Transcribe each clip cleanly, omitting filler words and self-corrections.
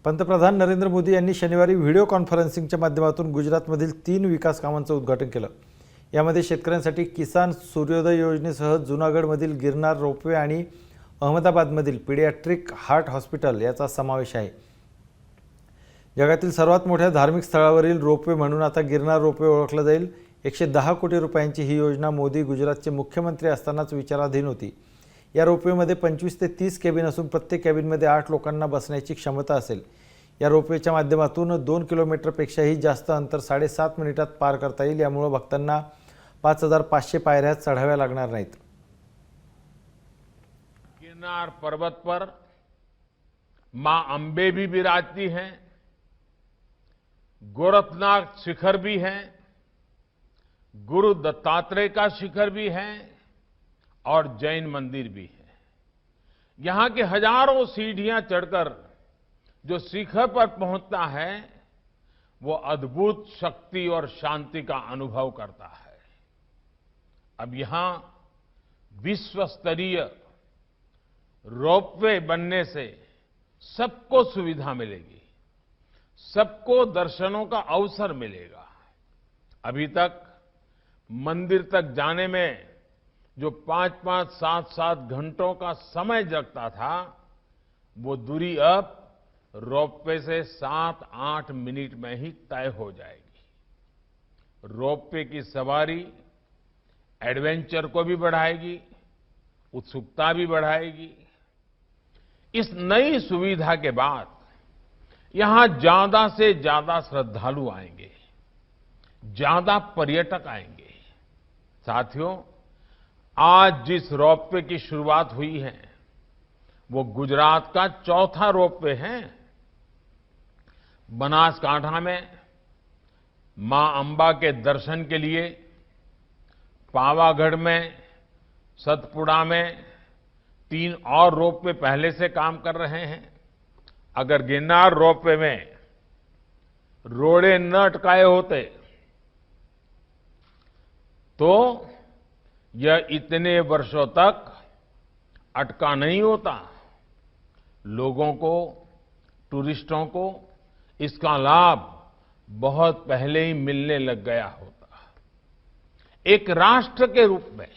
पंतप्रधान नरेंद्र मोदी यांनी शनिवारी व्हिडिओ कॉन्फरन्सिंगच्या माध्यमातून गुजरातमधील 3 विकास कामांचं उद्घाटन केलं। यामध्ये शेतकऱ्यांसाठी किसान सूर्योदय योजनेसह जुनागडमधील गिरनार रोपवे आणि अहमदाबादमधील पीडियाट्रिक हार्ट हॉस्पिटल याचा समावेश आहे। जगातील सर्वात मोठ्या धार्मिक स्थळावरील रोपवे म्हणून आता गिरनार रोपवे ओळखला जाईल। 110 कोटी रुपयांची ही योजना मोदी गुजरातचे मुख्यमंत्री असतानाच विचाराधीन होती। या रोपवेमध्ये 25 ते 30 केबिन असून प्रत्येक केबिनमध्ये 8 लोकांना बसण्याची क्षमता असेल। या रोपवेच्या माध्यमातून 2 किलोमीटरपेक्षाही जास्त अंतर 7.5 मिनिटात पार करता येईल। यामुळे भक्तांना 5500 पायऱ्या चढाव्या लागणार नाहीत। गिरनार पर्वत पर मां अंबे भी विराजती हैं, गोरखनाथ शिखर भी है, गुरु दत्तात्रेय का शिखर भी है और जैन मंदिर भी है। यहां की हजारों सीढ़ियां चढ़कर जो शिखर पर पहुंचता है वो अद्भुत शक्ति और शांति का अनुभव करता है। अब यहां विश्व स्तरीय रोपवे बनने से सबको सुविधा मिलेगी, सबको दर्शनों का अवसर मिलेगा। अभी तक मंदिर तक जाने में जो 5-5, 7-7 घंटों का समय लगता था, वो दूरी अब रोपवे से 7-8 मिनट में ही तय हो जाएगी। रोपवे की सवारी एडवेंचर को भी बढ़ाएगी, उत्सुकता भी बढ़ाएगी। इस नई सुविधा के बाद यहां ज्यादा से ज्यादा श्रद्धालु आएंगे, ज्यादा पर्यटक आएंगे। साथियों, आज जिस रोपवे की शुरुआत हुई है वो गुजरात का चौथा रोपवे है। बनासकांठा में मां अंबा के दर्शन के लिए, पावागढ़ में, सतपुड़ा में 3 और रोपवे पहले से काम कर रहे हैं। अगर गिरनार रोपवे में रोड़े न अटकाए होते तो यह इतने वर्षों तक अटका नहीं होता। लोगों को, टूरिस्टों को इसका लाभ बहुत पहले ही मिलने लग गया होता। एक राष्ट्र के रूप में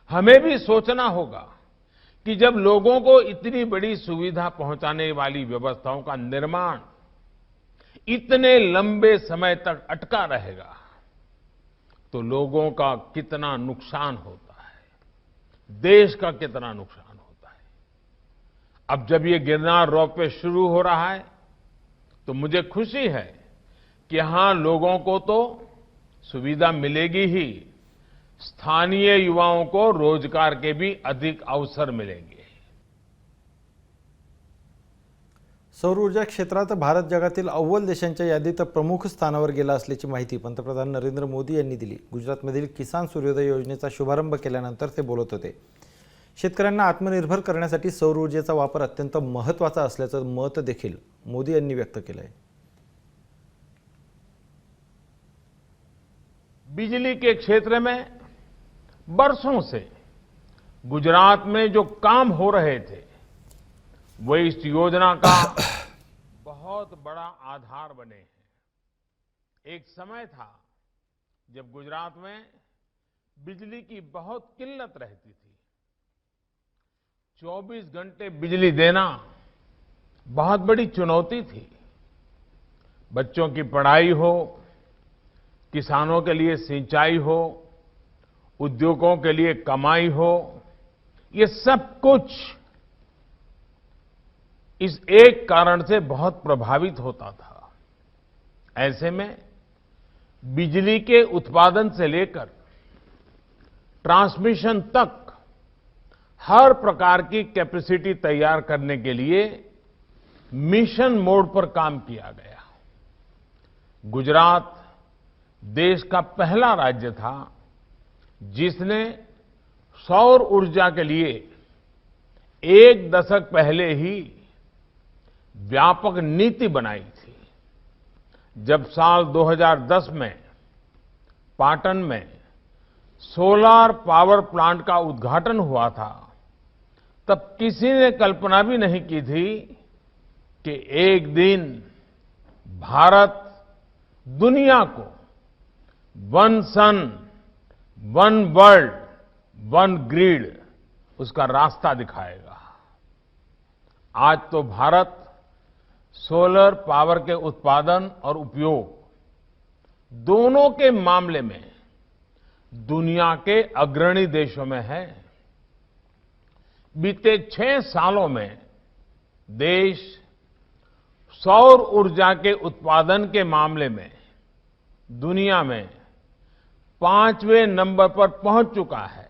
हमें भी सोचना होगा कि जब लोगों को इतनी बड़ी सुविधा पहुंचाने वाली व्यवस्थाओं का निर्माण इतने लंबे समय तक अटका रहेगा तो लोगों का कितना नुकसान होता है, देश का कितना नुकसान होता है। अब जब ये गिरनार रोपवे शुरू हो रहा है तो मुझे खुशी है कि यहां लोगों को तो सुविधा मिलेगी ही, स्थानीय युवाओं को रोजगार के भी अधिक अवसर मिलेंगे। सौर ऊर्जा क्षेत्रात भारत जगातील अव्वल देशांच्या यादीत प्रमुख स्थानावर गेला असल्याची माहिती पंतप्रधान नरेंद्र मोदी यांनी दिली। गुजरातमधील किसान सूर्योदय योजनेचा शुभारंभ केल्यानंतर ते बोलत होते। शेतकऱ्यांना आत्मनिर्भर करण्यासाठी सौर ऊर्जेचा वापर अत्यंत महत्त्वाचा असल्याचं मत देखील मोदी यांनी व्यक्त केलं आहे। बिजली के क्षेत्र में बरसों से गुजरात में जो काम हो रहे थे वो इस योजना का बहुत बड़ा आधार बने हैं। एक समय था जब गुजरात में बिजली की बहुत किल्लत रहती थी। 24 घंटे बिजली देना बहुत बड़ी चुनौती थी। बच्चों की पढ़ाई हो, किसानों के लिए सिंचाई हो, उद्योगों के लिए कमाई हो, ये सब कुछ इस एक कारण से बहुत प्रभावित होता था। ऐसे में बिजली के उत्पादन से लेकर ट्रांसमिशन तक हर प्रकार की कैपेसिटी तैयार करने के लिए मिशन मोड पर काम किया गया। गुजरात देश का पहला राज्य था जिसने सौर ऊर्जा के लिए 1 दशक पहले ही व्यापक नीति बनाई थी। जब साल 2010 में पाटन में सोलार पावर प्लांट का उद्घाटन हुआ था तब किसी ने कल्पना भी नहीं की थी कि एक दिन भारत दुनिया को वन सन, वन वर्ल्ड, वन ग्रिड उसका रास्ता दिखाएगा। आज तो भारत सोलर पावर के उत्पादन और उपयोग दोनों के मामले में दुनिया के अग्रणी देशों में है। बीते 6 सालों में देश सौर ऊर्जा के उत्पादन के मामले में दुनिया में 5वें नंबर पर पहुंच चुका है।